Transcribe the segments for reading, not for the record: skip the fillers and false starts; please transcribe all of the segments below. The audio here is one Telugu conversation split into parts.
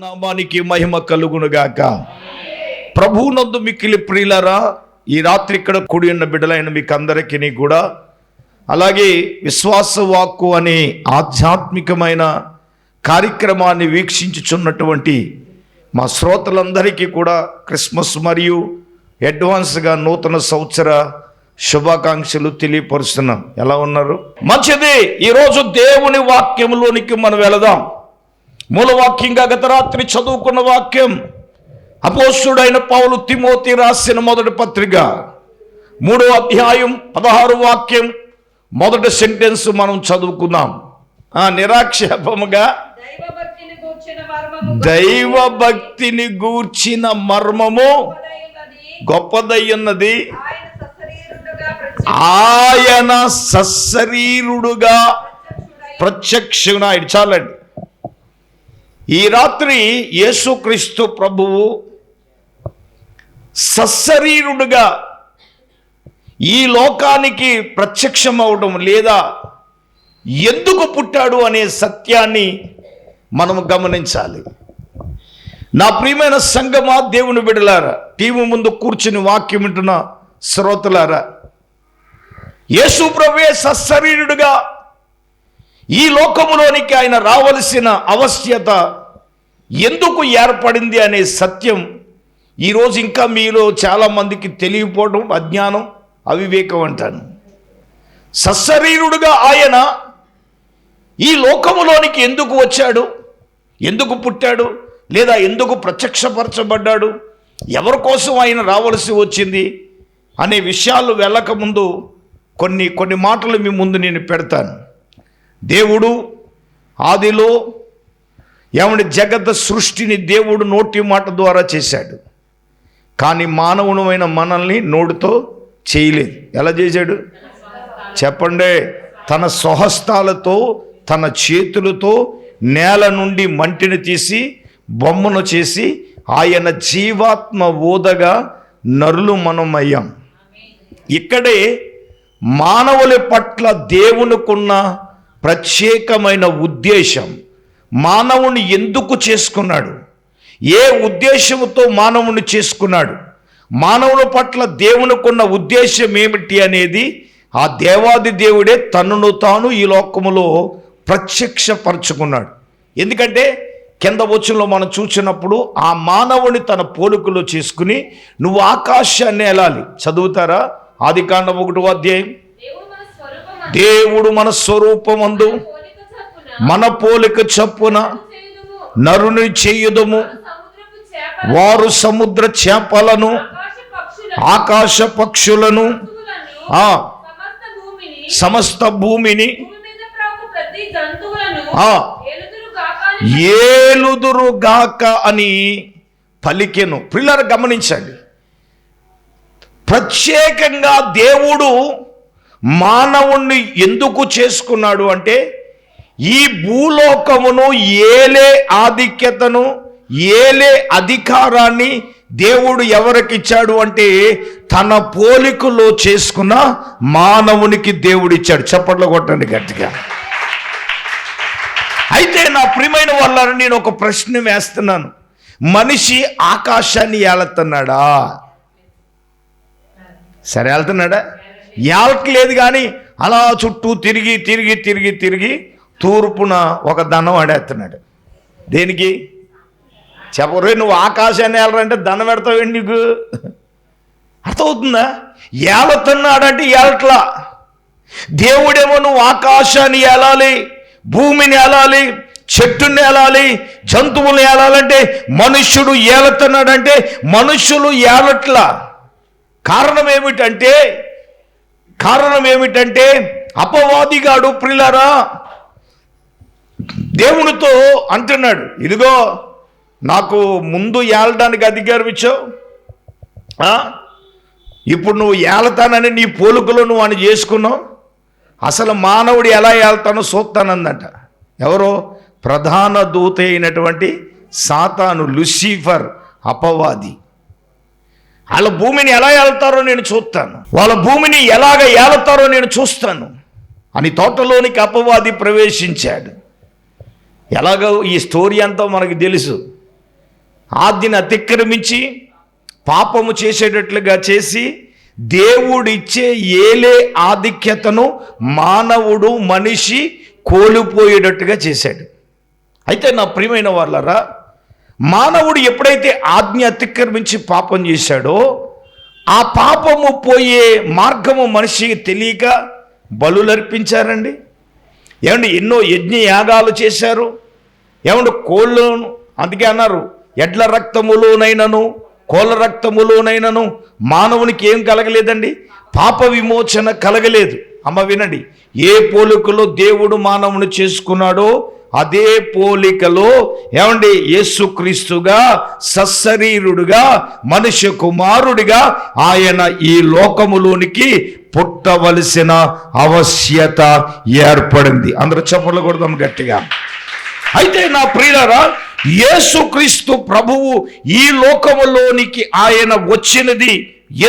నామానికి మహిమ కలుగునుగాక. ప్రభువునందు మిక్కిలి ప్రియులారా, ఈ రాత్రి ఇక్కడ కూడి ఉన్న బిడ్డలైన మీకు అందరికీ కూడా, అలాగే విశ్వాస వాక్కు అనే ఆధ్యాత్మికమైన కార్యక్రమాన్ని వీక్షించుచున్నటువంటి మా శ్రోతలందరికీ కూడా క్రిస్మస్ మరియు అడ్వాన్స్గా నూతన సంవత్సర శుభాకాంక్షలు తెలియపరుస్తున్నాం. ఎలా ఉన్నారు? మంచిది. ఈరోజు దేవుని వాక్యంలోనికి మనం వెళదాం. మూలవాక్యంగా గత రాత్రి చదువుకున్న వాక్యం అపోస్తుడైన పౌలు తిమోతి రాసిన మొదటి పత్రిక 3వ అధ్యాయం 16వ వాక్యం మొదటి సెంటెన్స్ మనం చదువుకుందాం. నిరాక్షేపముగా దైవ భక్తిని గూర్చిన మర్మము గొప్పదయ్యున్నది, ఆయన సశరీరుడుగా ప్రత్యక్షుడు. చాలండి. ఈ రాత్రి యేసుక్రీస్తు ప్రభువు సశరీరుడుగా ఈ లోకానికి ప్రత్యక్షమవడం లేదా ఎందుకు పుట్టాడు అనే సత్యాన్ని మనము గమనించాలి. నా ప్రియమైన సంగమా, దేవుని బిడ్డలారా, టీవీ ముందు కూర్చుని వాక్యం వింటున్న శ్రోతలారా, యేసు ప్రభువే సశరీరుడుగా ఈ లోకములోనికి ఆయన రావలసిన ఆవశ్యకత ఎందుకు ఏర్పడింది అనే సత్యం ఈరోజు ఇంకా మీలో చాలామందికి తెలియకపోవడం అజ్ఞానం, అవివేకం అంటాను. సశరీరుడుగా ఆయన ఈ లోకములోనికి ఎందుకు వచ్చాడు, ఎందుకు పుట్టాడు, లేదా ఎందుకు ప్రత్యక్షపరచబడ్డాడు, ఎవరి కోసం ఆయన రావలసి వచ్చింది అనే విషయాలు వెళ్ళకముందు కొన్ని మాటలు మీ ముందు నేను పెడతాను. దేవుడు ఆదిలో జగత్ సృష్టిని దేవుడు నోటి మాట ద్వారా చేశాడు. కానీ మానవునమైన మనల్ని నోటితో చేయలేదు. ఎలా చేశాడు చెప్పండి? తన స్వహస్తాలతో, తన చేతులతో నేల నుండి మంటిని తీసి బొమ్మను చేసి ఆయన జీవాత్మ ఊదగా నరులు మనం అయ్యాం. ఇక్కడే మానవుల పట్ల దేవునికున్న ప్రత్యేకమైన ఉద్దేశం, మానవుని ఎందుకు చేసుకున్నాడు, ఏ ఉద్దేశంతో మానవుని చేసుకున్నాడు, మానవుని పట్ల దేవునికున్న ఉద్దేశం ఏమిటి అనేది ఆ దేవాది దేవుడే తనను తాను ఈ లోకములో ప్రత్యక్షపరచుకున్నాడు. ఎందుకంటే కింద వచనంలో మనం చూసినప్పుడు ఆ మానవుని తన పోలికలో చేసుకుని నువ్వు ఆకాశాన్ని ఎలాలి. చదువుతారా? ఆదికాండం 1వ అధ్యాయం. దేవుడు మన స్వరూపమందు మన పోలిక చొప్పున నరుని చేయుదము, వారు సముద్ర చేపలను, ఆకాశ పక్షులను, సమస్త భూమిని ఏలుదురుగాక అని పలికెను. పిల్లలు గమనించండి, ప్రత్యేకంగా దేవుడు మానవుణ్ణి ఎందుకు చేసుకున్నాడు అంటే ఈ భూలోకమును ఏలే ఆధిక్యతను, ఏలే అధికారాన్ని దేవుడు ఎవరికిచ్చాడు అంటే తన పోలికలో చేసుకున్న మానవునికి దేవుడు ఇచ్చాడు. చప్పట్లు కొట్టండి గట్టిగా. అయితే నా ప్రియమైన వాళ్ళని నేను ఒక ప్రశ్న వేస్తున్నాను. మనిషి ఆకాశాన్ని ఏలుతున్నాడా? సరే, వెళ్తున్నాడా? ఏలట్లేదు. కానీ అలా చుట్టూ తిరిగి తిరిగి తిరిగి తిరిగి తూర్పున ఒక దండం ఆడేస్తున్నాడు. దేనికి చెప్పరే? నువ్వు ఆకాశాన్ని ఏలరంటే దండం పెడతావు. నీకు అర్థమవుతుందా? ఏలుతున్నాడంటే ఏలట్లా. దేవుడేమో నువ్వు ఆకాశాన్ని ఏలాలి, భూమిని ఏలాలి, చెట్టుని ఏలాలి, జంతువులు ఏలాలంటే మనుష్యుడు ఏలుతున్నాడంటే మనుష్యులు ఏలట్లా. కారణం ఏమిటంటే అపవాదిగాడు ప్రియులారా దేవునితో అంటున్నాడు, ఇదిగో నాకు ముందు ఏలడానికి అధికారం ఇచ్చావు, ఇప్పుడు నువ్వు ఏలతానని నీ పోలుకలో నువ్వు అని చేసుకున్నావు. అసలు మానవుడు ఎలా ఏళ్తానో చూస్తానందంట. ఎవరో ప్రధాన దూత అయినటువంటి సాతాను, లూసిఫర్, అపవాది. వాళ్ళ భూమిని ఎలా ఏళ్తారో నేను చూస్తాను, వాళ్ళ భూమిని ఎలాగ ఏలుతారో నేను చూస్తాను అని తోటలోనికి అపవాది ప్రవేశించాడు. ఎలాగో ఈ స్టోరీ అంతా మనకు తెలుసు. ఆజ్ఞను అతిక్రమించి పాపము చేసేటట్లుగా చేసి దేవుడిచ్చే ఏలే ఆధిక్యతను మానవుడు మనిషి కోల్పోయేటట్టుగా చేశాడు. అయితే నా ప్రియమైన వాళ్ళరా, మానవుడు ఎప్పుడైతే ఆజ్ఞ అతిక్రమించి పాపం చేశాడో ఆ పాపము పోయే మార్గము మనిషికి తెలియక బలులర్పించారండి. ఏమండి, ఎన్నో యజ్ఞ యాగాలు చేశారు. ఏమండి, కోళ్ళను, అందుకే అన్నారు ఎడ్ల రక్తములోనైనను కోళ్ళ రక్తములోనైనను మానవునికి ఏం కలగలేదండి, పాప విమోచన కలగలేదు. అమ్మ వినండి, ఏ పోలికలో దేవుడు మానవుని చేసుకున్నాడో అదే పోలికలో ఏమండి యేసుక్రీస్తుగా సశరీరుడుగా మనుష్య కుమారుడిగా ఆయన ఈ లోకములోనికి పుట్టవలసిన ఆవశ్యకత ఏర్పడింది. అందరూ చప్పట్లు కొడదాం గట్టిగా. అయితే నా ప్రియులారా, యేసుక్రీస్తు ప్రభువు ఈ లోకములోనికి ఆయన వచ్చినది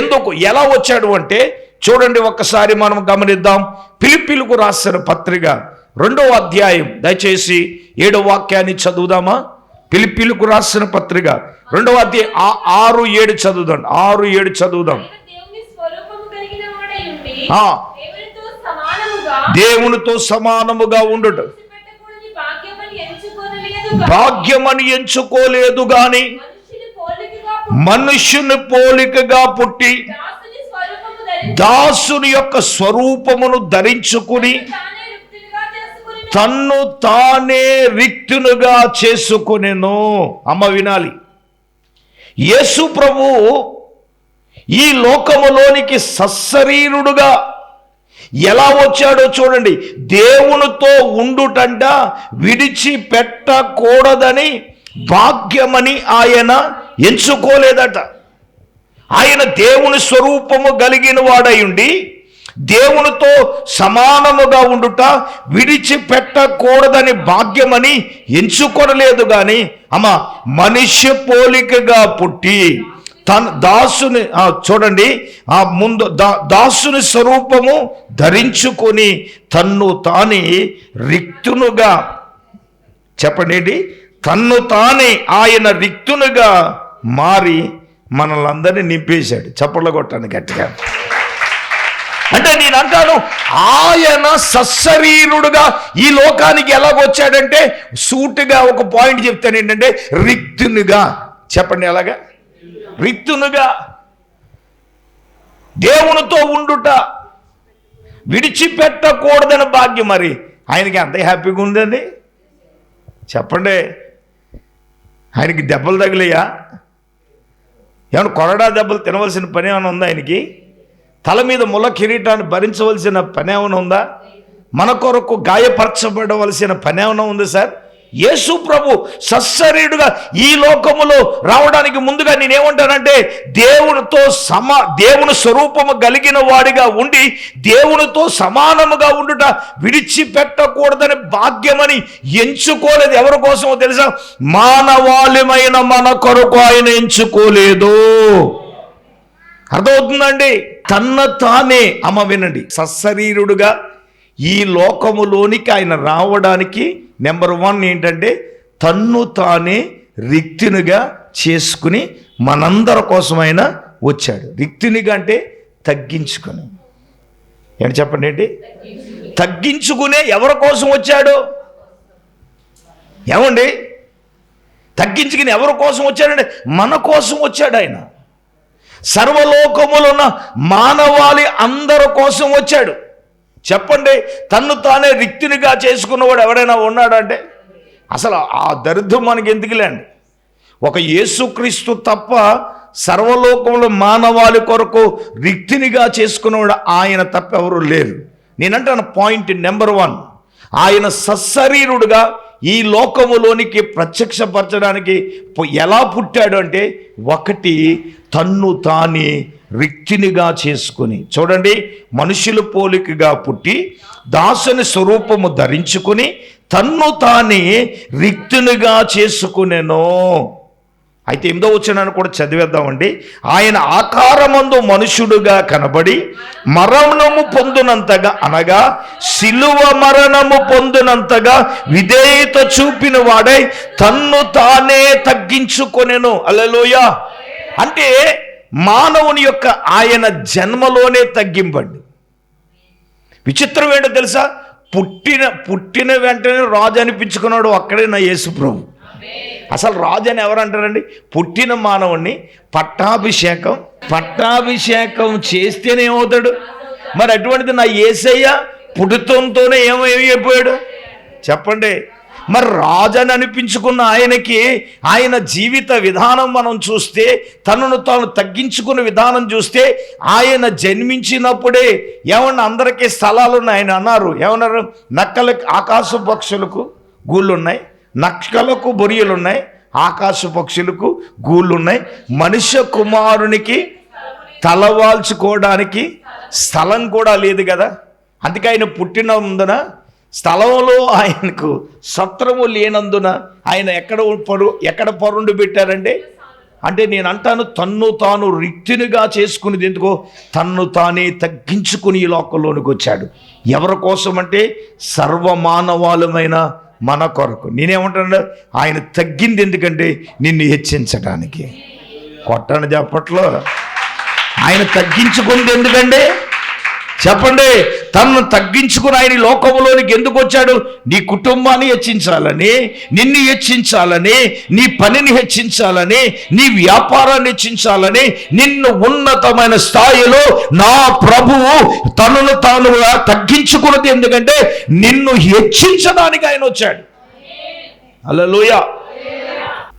ఎందుకు, ఎలా వచ్చాడు అంటే చూడండి, ఒక్కసారి మనం గమనిద్దాం. ఫిలిప్పీలకు రాసిన పత్రిక 2వ అధ్యాయం, దయచేసి 7వ వాక్యాన్ని చదువుదామా. ఫిలిప్పీలకు రాసిన పత్రిక 2వ అధ్యాయం 6-7 చదువుదాం. 6-7 చదువుదాం. దేవునితో సమానముగా ఉండుట భాగ్యమని ఎంచుకోలేదు గాని మనుష్యుని పోలికగా పుట్టి దాసుని యొక్క స్వరూపమును ధరించుకుని తన్ను తానే రిక్తునుగా చేసుకొనెను. అమ్మ వినాలి, యేసు ప్రభువు ఈ లోకములోనికి సశరీరుడుగా ఎలా వచ్చాడో చూడండి. దేవునితో ఉండుటంట విడిచిపెట్టకూడదని భాగ్యమని ఆయన ఎంచుకోలేదట. ఆయన దేవుని స్వరూపము కలిగిన వాడై ఉండి దేవునితో సమానముగా ఉండుట విడిచిపెట్టకూడదని భాగ్యమని ఎంచుకొనలేదు కానీ అమ్మ మనిషి పోలికగా పుట్టి తన దాసుని చూడండి, ఆ ముందు దాసుని స్వరూపము ధరించుకొని తన్ను తానే రిక్తునుగా, చెప్పండి, తన్ను తానే ఆయన రిక్తునుగా మారి మనల్ని అందరినీ నింపేశాడు. చప్పట్లు కొట్టాను గట్టిగా. అంటే నేను అంటాను, ఆయన సశరీరుడుగా ఈ లోకానికి ఎలాగొచ్చాడంటే సూటిగా ఒక పాయింట్ చెప్తాను ఏంటంటే రిక్తునుగా. చెప్పండి, ఎలాగా? రిక్తునుగా దేవునితో ఉండుట విడిచిపెట్టకూడదని భాగ్యం. మరి ఆయనకి ఎంత హ్యాపీగా ఉందండి చెప్పండి. ఆయనకి దెబ్బలు తగిలేయా? ఏమన్నా కొరడా దెబ్బలు తినవలసిన పని ఏమైనా ఉందా ఆయనకి? తల మీద ముళ్ళ కిరీటాన్ని భరించవలసిన పని ఏమైనా ఉందా? మన కొరకు గాయపరచబడవలసిన పని ఏమైనా ఉంది సార్? యేసు ప్రభు సశరీరుడుగా ఈ లోకములో రావడానికి ముందుగా నేనేమంటానంటే దేవుని స్వరూపము కలిగిన వాడిగా ఉండి దేవునితో సమానముగా ఉండుట విడిచిపెట్టకూడదని భాగ్యమని ఎంచుకోలేదు. ఎవరి కోసమో తెలుసా? మానవాళిమైన మన కొరకు ఆయన ఎంచుకోలేదు. అర్థమవుతుందండి? తన్న తానే, అమ్మ వినండి, సశరీరుడుగా ఈ లోకములోనికి ఆయన రావడానికి నెంబర్ 1 ఏంటంటే తన్ను తానే రిక్తునిగా చేసుకుని మనందరి కోసం ఆయన వచ్చాడు. రిక్తునిగా అంటే తగ్గించుకుని. ఏంటి చెప్పండి, ఏంటి తగ్గించుకునే? ఎవరి కోసం వచ్చాడు? ఏమండి, తగ్గించుకుని ఎవరి కోసం వచ్చాడంటే మన కోసం వచ్చాడు. ఆయన సర్వలోకములో ఉన్న మానవాళి అందరి కోసం వచ్చాడు. చెప్పండి, తన్ను తానే రిక్తునిగా చేసుకున్నవాడు ఎవరైనా ఉన్నాడంటే అసలు ఆ దరిద్రం మనకి ఎందుకులేండి. ఒక యేసుక్రీస్తు తప్ప సర్వలోకంలో మానవాళి కొరకు రిక్తునిగా చేసుకున్నవాడు ఆయన తప్ప ఎవరు లేరు. నేనంటాను పాయింట్ నెంబర్ 1, ఆయన సశరీరుడుగా ఈ లోకములోనికి ప్రత్యక్షపరచడానికి ఎలా పుట్టాడు అంటే 1 తన్ను తానే రిక్తునిగా చేసుకుని. చూడండి, మనుషుల పోలికగా పుట్టి దాసుని స్వరూపము ధరించుకుని తన్ను తానే రిక్తునిగా చేసుకునేను. అయితే 8వ వచనాన్ని కూడా చదివేద్దామండి. ఆయన ఆకారమందు మనుషుడుగా కనబడి మరణము పొందునంతగా, అనగా శిలువ మరణము పొందునంతగా విధేయత చూపిన వాడై తన్ను తానే తగ్గించుకొనెను. హల్లెలూయా. అంటే మానవుని యొక్క ఆయన జన్మలోనే తగ్గింపండి. విచిత్రం ఏంటో తెలుసా? పుట్టిన వెంటనే రాజు అనిపించుకున్నాడు అక్కడే నా యేసు ప్రభు. అసలు రాజు అని ఎవరు అంటారండి? పుట్టిన మానవుణ్ణి పట్టాభిషేకం చేస్తేనే ఏమవుతాడు? మరి అటువంటిది నా యేసయ్య పుట్టుతోనే ఏమైపోయాడు చెప్పండి. మరి రాజు అని అనిపించుకున్న ఆయనకి ఆయన జీవిత విధానం మనం చూస్తే, తనను తాను తగ్గించుకున్న విధానం చూస్తే, ఆయన జన్మించినప్పుడే ఏమన్నా అందరికీ స్థలాలు ఉన్నాయి. ఆయన అన్నారు, ఏమన్నారు? నక్కలకి, ఆకాశ పక్షులకు గూళ్ళున్నాయి, నక్కలకు బొరియలున్నాయి, ఆకాశ పక్షులకు గూళ్ళున్నాయి, మనుష్య కుమారునికి తలవాల్చుకోవడానికి స్థలం కూడా లేదు కదా. అందుకే ఆయన పుట్టినందున స్థలంలో ఆయనకు సత్రము లేనందున ఆయన ఎక్కడ పరుండు పెట్టారంటే, అంటే నేను అంటాను, తన్ను తాను రిక్తినిగా చేసుకునేది ఎందుకో, తన్ను తానే తగ్గించుకుని ఈ లోకంలోనికి వచ్చాడు. ఎవరి కోసం అంటే సర్వమానవాళమైన మన కొరకు. నేనేమంటాను, ఆయన తగ్గింది ఎందుకంటే నిన్ను హెచ్చించడానికి. కొట్టండి చెప్పట్లో. ఆయన తగ్గించుకుంది ఎందుకంటే చెప్పండి, తనను తగ్గించుకుని ఆయన లోకములోనికి ఎందుకు వచ్చాడు? నీ కుటుంబాన్ని హెచ్చించాలని, నిన్ను హెచ్చించాలని, నీ పనిని హెచ్చించాలని, నీ వ్యాపారాన్ని హెచ్చించాలని, నిన్ను ఉన్నతమైన స్థాయిలో నా ప్రభువు తనను తానుగా తగ్గించుకున్నది ఎందుకంటే నిన్ను హెచ్చించడానికి ఆయన వచ్చాడు. హల్లెలూయా.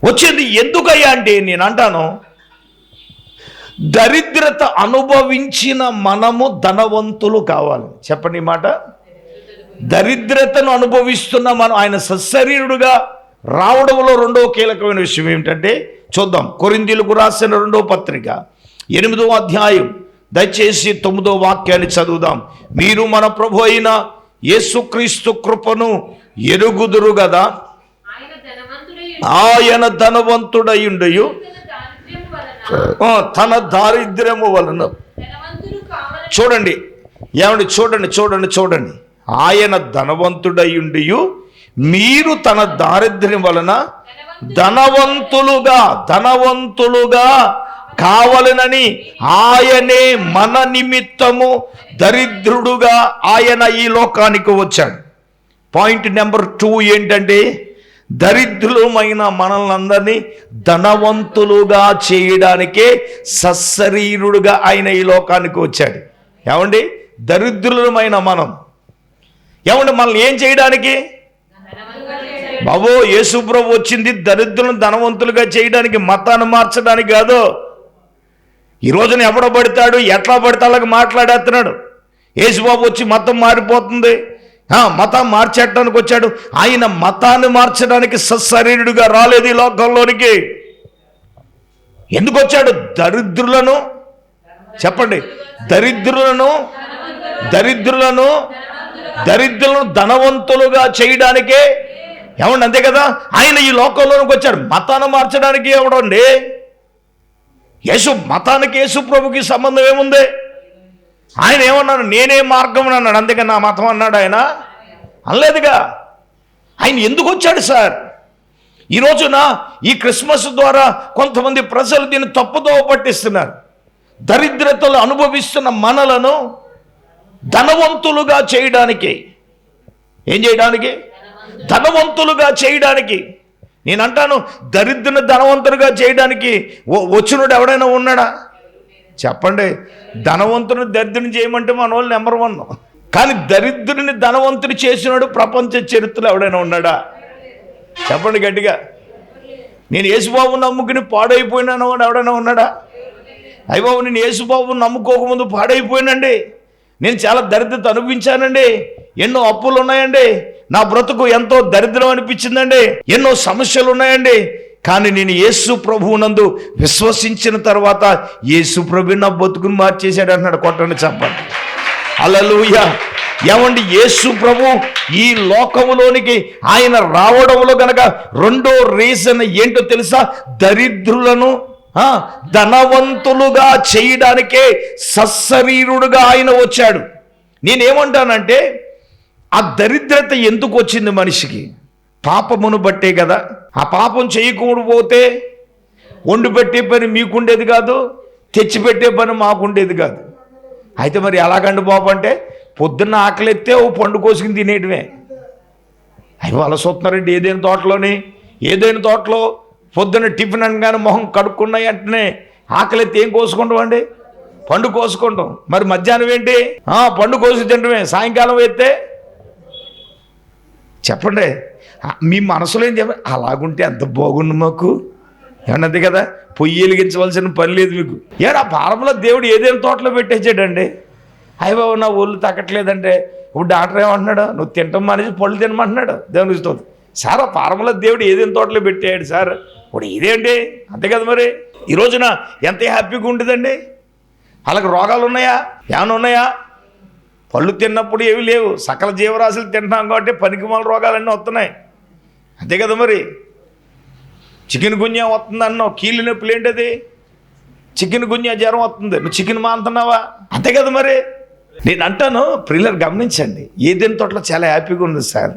వచ్చింది ఎందుకయ్యా అంటే నేను అంటాను, దరిద్రత అనుభవించిన మనము ధనవంతులు కావాలి. చెప్పండి మాట. దరిద్రతను అనుభవిస్తున్న మనం ఆయన సశరీరుడుగా రావడంలో రెండవ కీలకమైన విషయం ఏమిటంటే చూద్దాం. కొరింథీయులకు రాసిన 2వ పత్రిక 8వ అధ్యాయం దయచేసి 9వ వాక్యాన్ని చదువుదాం. మీరు మన ప్రభు అయిన యేసుక్రీస్తు కృపను ఎరుగుదురు కదా, ఆయన ధనవంతుడయుండయు తన దారిద్ర్యము వలన. చూడండి ఏమండి, చూడండి. ఆయన ధనవంతుడయుండియు మీరు తన దారిద్ర్యం వలన ధనవంతులుగా కావాలనని ఆయనే మన నిమిత్తము దరిద్రుడుగా ఆయన ఈ లోకానికి వచ్చాడు. పాయింట్ నెంబర్ 2 ఏంటంటే, దరిద్రులమైన మనల్ని అందరినీ ధనవంతులుగా చేయడానికే సశరీరుడుగా ఆయన ఈ లోకానికి వచ్చాడు. ఏమండి, దరిద్రులమైన మనం మనల్ని ఏం చేయడానికి? బాబో, యేసుప్రభు వచ్చింది దరిద్రులను ధనవంతులుగా చేయడానికి, మతాన్ని మార్చడానికి కాదు. ఈ రోజున ఎవడో పడతాడు, ఎట్లా పడితే అలాగ మాట్లాడేస్తున్నాడు. యేసుబాబు వచ్చి మతం మారిపోతుంది, మతం మార్చేయడానికి వచ్చాడు. ఆయన మతాన్ని మార్చడానికి సశరీరుడుగా రాలేదు ఈ లోకంలోనికి. ఎందుకు వచ్చాడు? దరిద్రులను చెప్పండి, దరిద్రులను ధనవంతులుగా చేయడానికే. ఏమండి, అంతే కదా. ఆయన ఈ లోకంలోనికి వచ్చాడు. మతాన్ని మార్చడానికి ఎవడండి? మతానికి యేసు ప్రభుకి సంబంధం ఏముంది? ఆయన ఏమన్నాడు? నేనే మార్గం అన్నాడు. అందుకని నా మతం అన్నాడు ఆయన? అనలేదుగా. ఆయన ఎందుకు వచ్చాడు సార్? ఈ రోజున ఈ క్రిస్మస్ ద్వారా కొంతమంది ప్రజలు దీన్ని తప్పుదోవ పట్టిస్తున్నారు. దరిద్రతలు అనుభవిస్తున్న మనలను ధనవంతులుగా చేయడానికి. ఏం చేయడానికి? ధనవంతులుగా చేయడానికి. నేను అంటాను, దరిద్రుని ధనవంతులుగా చేయడానికి వచ్చినోడు ఎవడైనా ఉన్నాడా చెప్పండి? ధనవంతుని దరిద్రుని చేయమంటే మన వాళ్ళు నెంబర్ 1. కానీ దరిద్రుని ధనవంతుని చేసినాడు ప్రపంచ చరిత్రలో ఎవడైనా ఉన్నాడా చెప్పండి గట్టిగా. నేను యేసుబాబు నమ్ముకుని పాడైపోయినాను అని ఎవడైనా ఉన్నాడా? అయ్యబాబు, నేను యేసుబాబు నమ్ముకోకముందు పాడైపోయినండి, నేను చాలా దరిద్రత అనుభవించానండి, ఎన్నో అప్పులు ఉన్నాయండి, నా బ్రతుకు ఎంతో దరిద్రం అనిపించిందండి, ఎన్నో సమస్యలు ఉన్నాయండి. కానీ నేను యేసు ప్రభువునందు విశ్వసించిన తర్వాత యేసు ప్రభు నా బతుకుని మార్చేశాడు అన్నాడు. కొట్టండి చెప్పండి. హల్లెలూయా. ఏమండి, యేసు ప్రభు ఈ లోకములోనికి ఆయన రావడంలో గనక రెండో రీజన్ ఏంటో తెలుసా? దరిద్రులను ధనవంతులుగా చేయడానికే సశరీరుడుగా ఆయన వచ్చాడు. నేనేమంటానంటే, ఆ దరిద్రత ఎందుకు వచ్చింది మనిషికి? పాపమును బట్టే కదా. ఆ పాపం చేయకూడపోతే వండి పెట్టే పని మీకుండేది కాదు, తెచ్చిపెట్టే పని మాకుండేది కాదు. అయితే మరి ఎలాగండి బాబు అంటే, పొద్దున్న ఆకలిస్తే ఓ పండు కోసుకుని తినేయడమే. అవి అలా చూస్తున్నారండి. ఏదైనా తోటలో పొద్దున్న టిఫిన్ అనగానే మొహం కడుక్కున్న వెంటనే ఆకలిస్తే ఏం కోసుకుంటాం అండి? పండు కోసుకుంటాం. మరి మధ్యాహ్నం ఏంటి? పండు కోసి తినడమే. సాయంకాలం అయితే చెప్పండి, మీ మనసులో ఏం చెప్పండి, అలాగుంటే ఎంత బాగుండు మాకు ఏమన్నది కదా. పొయ్యి వెలిగించవలసిన పని లేదు మీకు. ఆ పారంలో దేవుడు ఏదైనా తోటలో పెట్టేసాడండి. అయ్య బాబు నా ఒళ్ళు తగ్గట్లేదంటే ఇప్పుడు డాక్టర్ ఏమంటున్నాడు? నువ్వు తింటాం మానేసి పళ్ళు తినమంటున్నాడు. దేవుని ఇస్తుంది సార్. ఆ పారంలో దేవుడు ఏదైనా తోటలో పెట్టాడు సార్. ఇప్పుడు ఇదేంటి? అంతే కదా. మరి ఈ రోజున ఎంత హ్యాపీగా ఉంటుందండి. వాళ్ళకి రోగాలు ఉన్నాయా? ఏమైనా ఉన్నాయా? పళ్ళు తిన్నప్పుడు ఏవి లేవు. సకల జీవరాశులు తింటున్నాం కాబట్టి పనికిమాల రోగాలన్నీ వస్తున్నాయి. అంతే కదా. మరి చికెన్ గున్యా వస్తుంది అన్నావు, కీళ్ళు నొప్పులు ఏంటది? చికెన్ గున్యా జ్వరం వస్తుంది, నువ్వు చికెన్ మాంతున్నావా? అంతే కదా. మరి నేను అంటాను, ప్రియులర్ గమనించండి, ఏదైనా తోటలో చాలా హ్యాపీగా ఉంది సార్.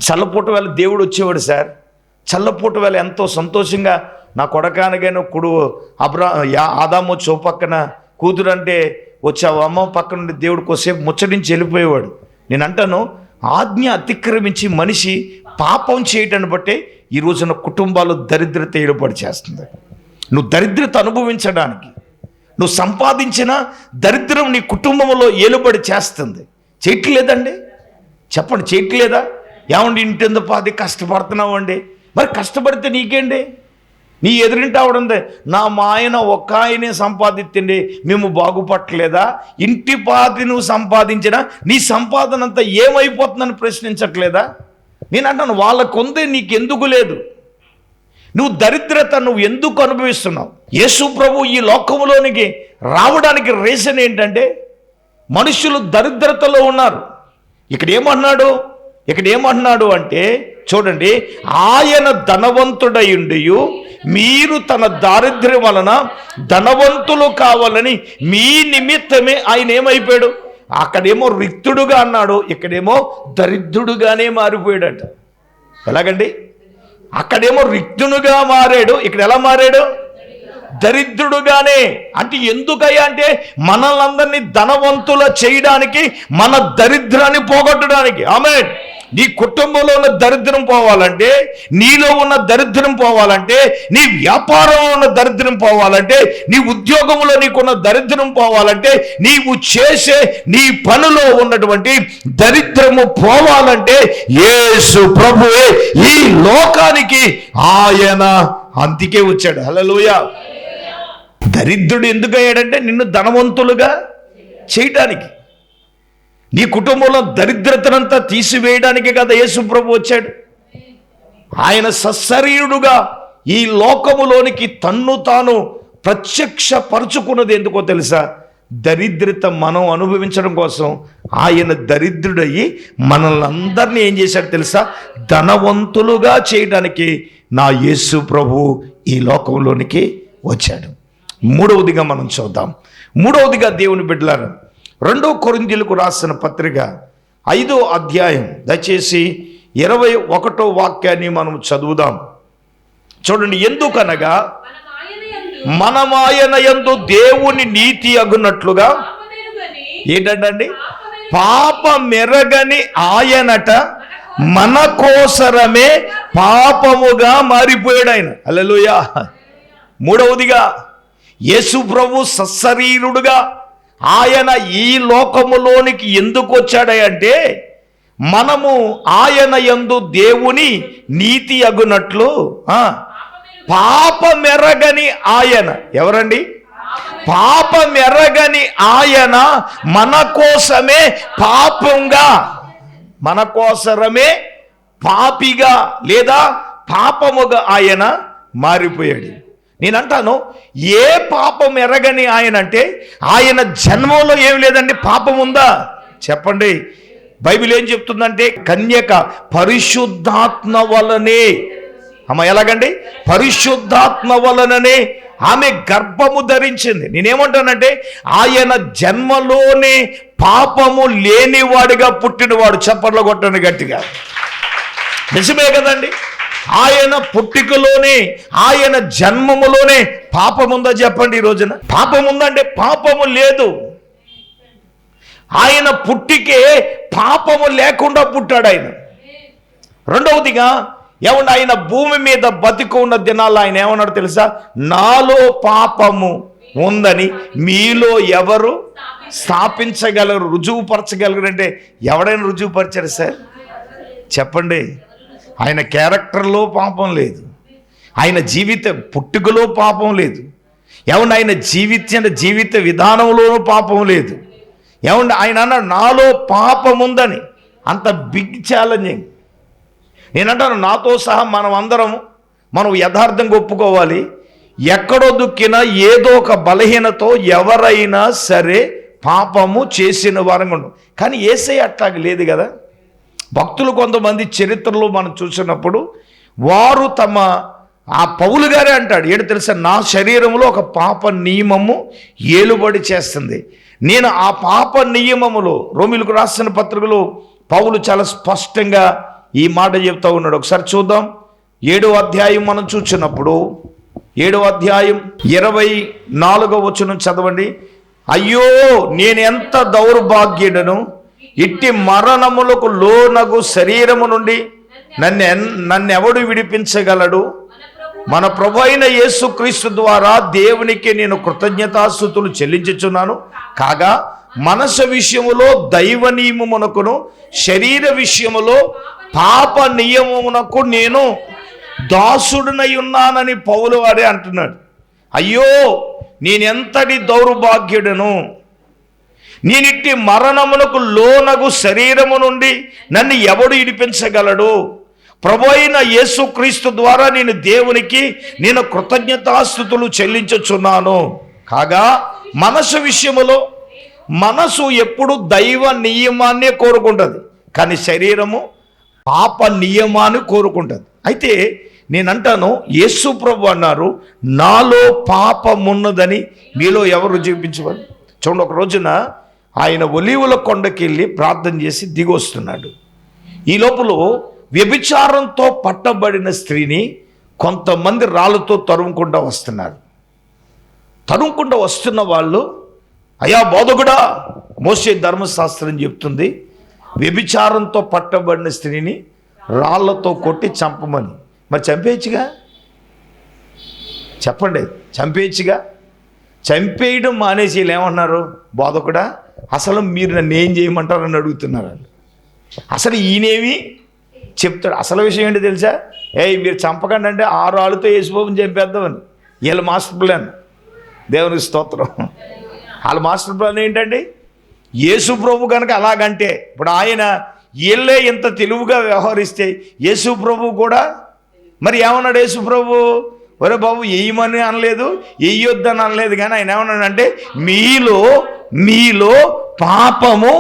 చల్లపూట వేళ దేవుడు వచ్చేవాడు సార్. చల్లపూట వేళ ఎంతో సంతోషంగా నా కొడకానగానే ఆదాము చో పక్కన కూతురు అంటే వచ్చావు, అమ్మ పక్క నుండి దేవుడు కొద్దిసేపు ముచ్చటించి వెళ్ళిపోయేవాడు. నేను అంటాను, ఆజ్ఞ అతిక్రమించి మనిషి పాపం చేయటాన్ని బట్టే ఈ రోజున కుటుంబాలు దరిద్రత ఏర్పాటు చేస్తుంది. నువ్వు దరిద్రత అనుభవించడానికి నువ్వు సంపాదించిన దరిద్రం నీ కుటుంబంలో ఏలుబడి చేస్తుంది. చేయట్లేదండి? చెప్పండి, చేయట్లేదా? ఏమండి, ఇంటింద పాది కష్టపడుతున్నావు అండి. మరి కష్టపడితే నీకేంటి? నీ ఎదురింటి ఆవిడందే, నా మా ఆయన ఒక్క ఆయనే సంపాదించండి, మేము బాగుపట్టలేదా? ఇంటి పాది నువ్వు సంపాదించినా నీ సంపాదన అంతా ఏమైపోతుందని ప్రశ్నించట్లేదా? నేను అంటాను, వాళ్ళకుందే నీకెందుకు లేదు? నువ్వు దరిద్రత నువ్వు ఎందుకు అనుభవిస్తున్నావు? యేసు ప్రభు ఈ లోకములోనికి రావడానికి రీజన్ ఏంటంటే, మనుషులు దరిద్రతలో ఉన్నారు. ఇక్కడ ఏమన్నాడు అంటే చూడండి, ఆయన ధనవంతుడయుండియు మీరు తన దారిద్ర్యం వలన ధనవంతులు కావాలని మీ నిమిత్తమే ఆయన ఏమైపోయాడు? అక్కడేమో రిక్తుడుగా అన్నాడు, ఇక్కడేమో దరిద్రుడుగానే మారిపోయాడట. ఎలాగండి? అక్కడేమో రిక్తునుగా మారాడు, ఇక్కడ ఎలా మారాడు? దరిద్రుడుగానే. అంటే ఎందుకయ్యా అంటే, మనల్ని ధనవంతుల చేయడానికి, మన దరిద్రాన్ని పోగొట్టడానికి. ఆమేన్. నీ కుటుంబంలో ఉన్న దరిద్రం పోవాలంటే, నీలో ఉన్న దరిద్రం పోవాలంటే, నీ వ్యాపారంలో ఉన్న దరిద్రం పోవాలంటే, నీ ఉద్యోగంలో నీకున్న దరిద్రం పోవాలంటే, నీవు చేసే నీ పనిలో ఉన్నటువంటి దరిద్రము పోవాలంటే యేసు ప్రభువే ఈ లోకానికి ఆయన అందుకే వచ్చాడు. హల్లెలూయా. దరిద్రుడు ఎందుకు అయ్యాడంటే, నిన్ను ధనవంతులుగా చేయటానికి, నీ కుటుంబంలో దరిద్రతనంతా తీసివేయడానికి కదా యేసు ప్రభు వచ్చాడు. ఆయన సశరీరుడుగా ఈ లోకములోనికి తన్ను తాను ప్రత్యక్షపరుచుకున్నది ఎందుకో తెలుసా? దరిద్రత మనం అనుభవించడం కోసం ఆయన దరిద్రుడయ్యి మనల్ని అందరినీ ఏం చేశాడు తెలుసా? ధనవంతులుగా చేయడానికి నా యేసు ప్రభు ఈ లోకంలోనికి వచ్చాడు. మూడవదిగా మనం చూద్దాం. దేవుని బిడ్డలారా, 2 కొరింథీయులకు రాసిన పత్రిక 5వ అధ్యాయం దయచేసి 21వ వాక్యాన్ని మనం చదువుదాం. చూడండి, ఎందుకనగా మనమాయన యందు దేవుని నీతి అగునట్లుగా ఏంటండి, పాప మెరగని ఆయనట మన కోసరమే పాపముగా మారిపోయాడు ఆయన. హల్లెలూయా. మూడవదిగా యేసు ప్రభు సశరీరుడుగా ఆయన ఈ లోకములోనికి ఎందుకు వచ్చాడంటే, మనము ఆయన యందు దేవుని నీతి అగునట్లు పాప మెరగని ఆయన. ఎవరండి? పాప మెరగని ఆయన మన కోసమే పాపంగా, మన కోసరమే పాపిగా లేదా పాపముగా ఆయన మారిపోయాడు. నేనంటాను, ఏ పాపం ఎరగని ఆయన అంటే, ఆయన జన్మంలో ఏమి లేదండి పాపం ఉందా? చెప్పండి. బైబిల్ ఏం చెప్తుందంటే కన్యక పరిశుద్ధాత్మ వలనే, అమ్మ ఎలాగండి? పరిశుద్ధాత్మ వలననే ఆమె గర్భము ధరించింది. నేనేమంటానంటే ఆయన జన్మలోనే పాపము లేనివాడిగా పుట్టినవాడు. చప్పట్లు కొట్టండి గట్టిగా. నిజమే కదండి? ఆయన పుట్టికలోనే, ఆయన జన్మములోనే పాపముందా చెప్పండి? ఈ రోజున పాపముందంటే పాపము లేదు. ఆయన పుట్టికే పాపము లేకుండా పుట్టాడు ఆయన. రెండవదిగా ఏమన్నా ఆయన భూమి మీద బతికి ఉన్న దినాల్లో ఆయన ఏమన్నాడు తెలుసా? నాలో పాపము ఉందని మీలో ఎవరు స్థాపించగలరు, రుజువుపరచగలరు అంటే ఎవడైనా రుజువుపరిచారు సార్? చెప్పండి. ఆయన క్యారెక్టర్లో పాపం లేదు, ఆయన జీవిత పుట్టుకలో పాపం లేదు, ఏమన్నా ఆయన జీవిత విధానంలోనూ పాపం లేదు. ఏమన్నా ఆయన అన్నాడు నాలో పాపం ఉందని. అంత బిగ్ ఛాలెంజింగ్. నేనంటాను నాతో సహా మనం యథార్థంగా ఒప్పుకోవాలి. ఎక్కడో దుక్కినా ఏదో ఒక బలహీనతో ఎవరైనా సరే పాపము చేసిన వారంగా ఉండు. కానీ యేసయ్య అట్లాగ లేదు కదా. భక్తులు కొంతమంది చరిత్రలో మనం చూసినప్పుడు వారు ఆ పౌలు గారే అంటాడు, ఏంటి తెలుసా? నా శరీరంలో ఒక పాప నియమము ఏలుబడి చేస్తుంది. నేను ఆ పాప నియమములో, రోమీయులకు రాసిన పత్రికలో పౌలు చాలా స్పష్టంగా ఈ మాట చెప్తా ఉన్నాడు. ఒకసారి చూద్దాం. 7వ అధ్యాయం మనం చూసినప్పుడు 7వ అధ్యాయం 24వ వచనం చదవండి. అయ్యో నేను ఎంత దౌర్భాగ్యుడను, ఇట్టి మరణములకు లోనగు శరీరము నుండి నన్నెవడు విడిపించగలడు? మన ప్రభు అయిన యేసుక్రీస్తు ద్వారా దేవునికి నేను కృతజ్ఞతాస్తుతులు చెల్లించుచున్నాను. కాగా మనసు విషయములో దైవ నియమమునకును, శరీర విషయములో పాప నియమమునకు నేను దాసుడునై ఉన్నానని పౌలు వారే అంటున్నాడు. అయ్యో నేనెంతటి దౌర్భాగ్యుడను, నేనిట్టి మరణమునకు లోనగు శరీరము నుండి నన్ను ఎవడు విడిపించగలడు? ప్రభు అయిన యేసుక్రీస్తు ద్వారా నేను దేవునికి నేను కృతజ్ఞతాస్తుతులు చెల్లించుచున్నాను. కాగా మనసు విషయములో, మనసు ఎప్పుడు దైవ నియమాన్నే కోరుకుంటుంది, కానీ శరీరము పాప నియమాన్ని కోరుకుంటుంది. అయితే నేనంటాను యేసు ప్రభు అన్నారు నాలో పాపమున్నదని మీలో ఎవరు చూపించవాలి? చూడండి, ఒక రోజున ఆయన ఒలీవల కొండకి వెళ్ళి ప్రార్థన చేసి దిగి వస్తున్నాడు. ఈ లోపల వ్యభిచారంతో పట్టబడిన స్త్రీని కొంతమంది రాళ్ళతో తరుముకుంటూ వస్తున్నారు. తరుముకుంటూ వస్తున్న వాళ్ళు, అయ్యా బోధకుడా, మోషే ధర్మశాస్త్రం చెప్తుంది వ్యభిచారంతో పట్టబడిన స్త్రీని రాళ్లతో కొట్టి చంపమని. మరి చంపేయచ్చుగా? చెప్పండి, చంపేయచ్చుగా? చంపేయడం మానేసి వీళ్ళు ఏమన్నారు? బోధకుడా అసలు మీరు నన్ను ఏం చేయమంటారని అడుగుతున్నారు. అసలు ఈయనేమి చెప్తాడు? అసలు విషయం ఏంటి తెలుసా? మీరు చంపకండి అంటే 6 రాళ్ళతో యేసుబాబుని చంపేద్దామని వీళ్ళ మాస్టర్ ప్లాన్. దేవునికి స్తోత్రం. వాళ్ళ మాస్టర్ ప్లాన్ ఏంటండి? యేసు ప్రభు కనుక అలాగంటే, ఇప్పుడు ఆయన వీళ్ళే ఇంత తెలివిగా వ్యవహరిస్తే యేసు ప్రభు కూడా మరి ఏమన్నాడు? యేసు ప్రభు ఒరే బాబు వేయమని అనలేదు, వేయొద్దని అనలేదు, కానీ ఆయన ఏమన్నాడంటే మీలో పాపము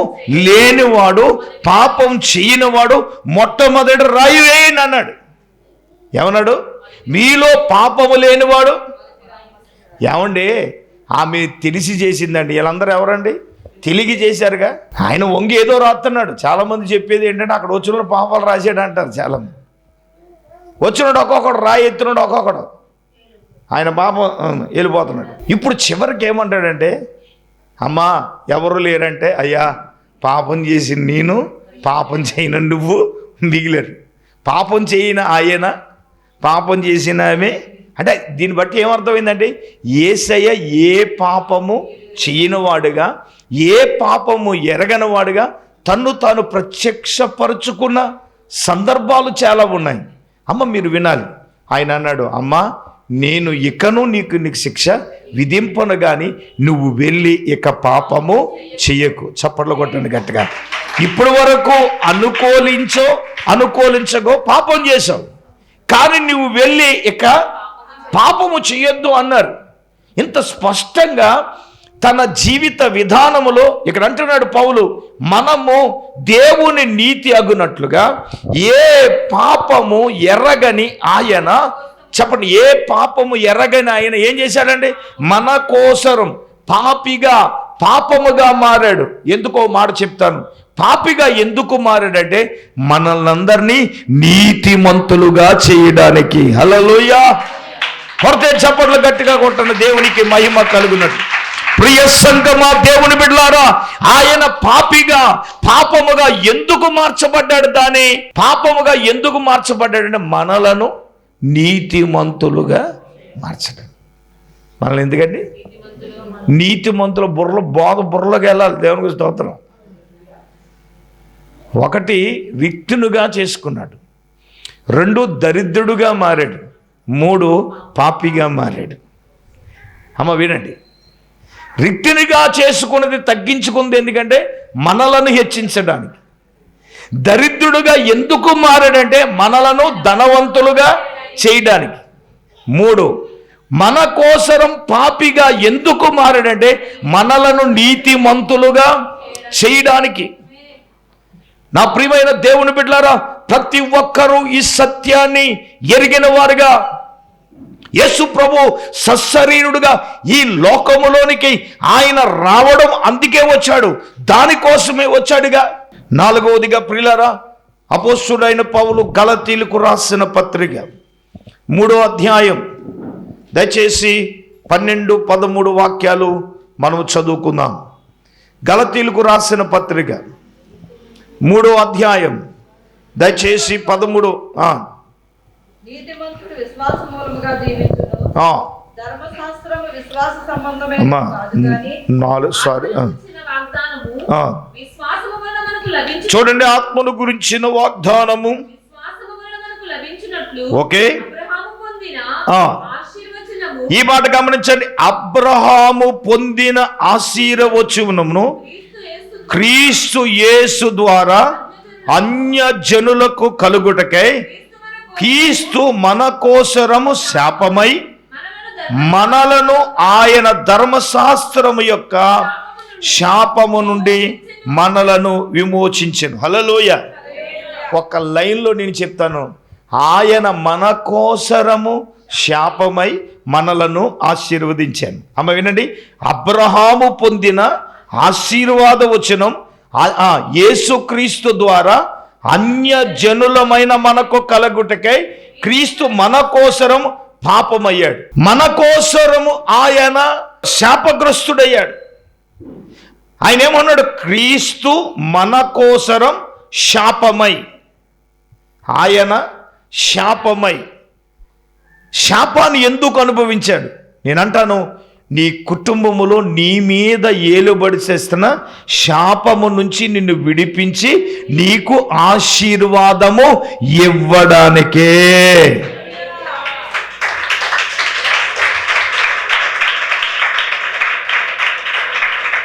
లేనివాడు, పాపం చేయనివాడు మొట్టమొదటి రాయి వేయండి అన్నాడు. ఏమన్నాడు? మీలో పాపము లేనివాడు. ఏమండి ఆమె తెలిసి చేసిందండి. వీళ్ళందరూ ఎవరండి? తెలిగి చేశారుగా. ఆయన వంగి ఏదో రాస్తున్నాడు. చాలామంది చెప్పేది ఏంటంటే అక్కడ వచ్చిన పాపాలు రాసాడు అంటారు చాలామంది. వచ్చినాడు ఒక్కొక్కడు, రాయి ఎత్తున్నాడు ఒక్కొక్కడు, ఆయన పాపం వెళ్ళిపోతున్నాడు. ఇప్పుడు చివరికి ఏమంటాడంటే, అమ్మా ఎవరు లేరంటే, అయ్యా పాపం చేసి నేను, పాపం చేయన నువ్వు మిగిలేరు. పాపం చేయన ఆయన, పాపం చేసిన ఆమె. అంటే దీన్ని బట్టి ఏమర్థమైందంటే యేసయ్య ఏ పాపము చేయనివాడుగా, ఏ పాపము ఎరగనివాడుగా తన్ను తాను ప్రత్యక్షపరుచుకున్న సందర్భాలు చాలా ఉన్నాయి. అమ్మ మీరు వినాలి. ఆయన అన్నాడు, అమ్మా నేను ఇకను నీకు శిక్ష విధింపను కానీ నువ్వు వెళ్ళి ఇక పాపము చెయ్యకు. చప్పట్లు కొట్టండి గట్టిగా. ఇప్పటి వరకు అనుకూలించగో పాపం చేసావు, కానీ నువ్వు వెళ్ళి ఇక పాపము చెయ్యొద్దు అన్నారు. ఇంత స్పష్టంగా తన జీవిత విధానములో ఇక్కడ అంటున్నాడు పౌలు, మనము దేవుని నీతి అగునట్లుగా ఏ పాపము ఎర్రగని ఆయన, చెప్పండి, ఏ పాపము ఎర్రగని ఆయన ఏం చేశాడండి? మన కోసరం పాపముగా మారాడు. ఎందుకో మాట చెప్తాను. పాపిగా ఎందుకు మారాడంటే మనల్నందరినీ నీతిమంతులుగా చేయడానికి. హల్లెలూయా! కొడితే చప్పట్లు గట్టిగా కొట్టండి, దేవునికి మహిమ కలుగునట్టు. ప్రియ సంగమా, దేవుని బిడ్డలారా, ఆయన పాపముగా ఎందుకు మార్చబడ్డాడు? దాని పాపముగా ఎందుకు మార్చబడ్డాడంటే మనలను నీతిమంతులుగా మార్చడం. మనల్ని ఎందుకండి? నీతిమంతుల బుర్రలోకి వెళ్ళాలి. దేవుని గురించి స్తోత్రం. ఒకటి, రిక్తునుగా చేసుకున్నాడు. 2, దరిద్రుడుగా మారాడు. 3, పాపిగా మారాడు. అమ్మ వినండి, రిక్తునిగా చేసుకున్నది తగ్గించుకుంది ఎందుకంటే మనలను హెచ్చించడానికి. దరిద్రుడుగా ఎందుకు మారాడంటే మనలను ధనవంతులుగా చేయడానికి. 3, మన కోసరం పాపిగా ఎందుకు మారాడంటే మనలను నీతిమంతులుగా చేయడానికి. నా ప్రియమైన దేవుని బిడ్డలారా, ప్రతి ఒక్కరూ ఈ సత్యాన్ని ఎరిగిన వారుగా, యేసు ప్రభు సశరీరుడుగా ఈ లోకములోనికి ఆయన రావడం అందుకే వచ్చాడు, దానికోసమే వచ్చాడుగా. 4వదిగా ప్రియులారా, అపోస్తుడైన పౌలు గలతీయులకు రాసిన పత్రిక 3వ అధ్యాయం, దయచేసి 12, 13 వాక్యాలు మనం చదువుకుందాం. గలతీయులకు రాసిన పత్రిక 3వ అధ్యాయం, దయచేసి 13. నీతిమంతుడు విశ్వాస మూలముగా జీవించును. ధర్మశాస్త్రము విశ్వాస సంబంధమైన కాదు గాని విశ్వాసము వలన మనకు లభించు. చూడండి, ఆత్మను గురించిన వాగ్దానము విశ్వాసము వలన మనకు లభించినట్లు ఓకే, అబ్రహాము పొందిన ఆశీర్వచనము. ఈ మాట గమనించండి. అబ్రహాము పొందిన ఆశీర్వచనమును క్రీస్తు యేసు ద్వారా అన్య జనులకు కలుగుటకై క్రీస్తు మన కోసరము శాపమై మనలను ఆయన ధర్మశాస్త్రము యొక్క శాపము నుండి మనలను విమోచించెను. హల్లెలూయా! ఒక లైన్లో నేను చెప్తాను, ఆయన మన కోసరము శాపమై మనలను ఆశీర్వదించాను. అమ్మ వినండి, అబ్రహాము పొందిన ఆశీర్వాద వచనం యేసుక్రీస్తు ద్వారా అన్య జనులమైన మనకు కలగుటకై క్రీస్తు మన కోసరం పాపమయ్యాడు. మన కోసరము ఆయన శాపగ్రస్తుడయ్యాడు. ఆయన ఏమన్నాడు? క్రీస్తు మన కోసరం శాపమై, ఆయన శాపమై. శాపాన్ని ఎందుకు అనుభవించాడు? నేనంటాను, నీ కుటుంబములో నీ మీద ఏలుబడి చేస్తున్న శాపము నుంచి నిన్ను విడిపించి నీకు ఆశీర్వాదము ఇవ్వడానికే.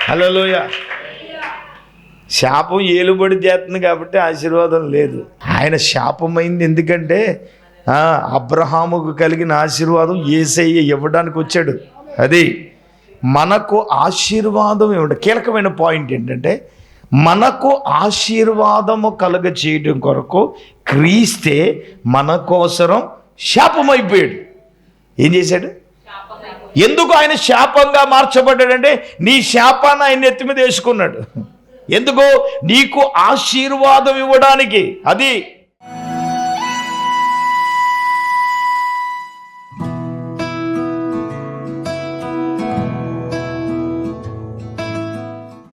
హల్లెలూయా! శాపం ఏలుబడి చేస్తుంది కాబట్టి ఆశీర్వాదం లేదు. ఆయన శాపమైంది ఎందుకంటే అబ్రహాముకు కలిగిన ఆశీర్వాదం యేసయ్య ఇవ్వడానికి వచ్చాడు. అది మనకు ఆశీర్వాదం ఏమిటి? కీలకమైన పాయింట్ ఏంటంటే, మనకు ఆశీర్వాదము కలుగ చేయడం కొరకు క్రీస్తే మన కోసరం శాపమైపోయాడు. ఏం చేశాడు? ఎందుకు ఆయన శాపంగా మార్చబడ్డాడంటే, నీ శాపాన్ని ఆయన ఎత్తి మీద వేసుకున్నాడు. ఎందుకు? నీకు ఆశీర్వాదం ఇవ్వడానికి. అది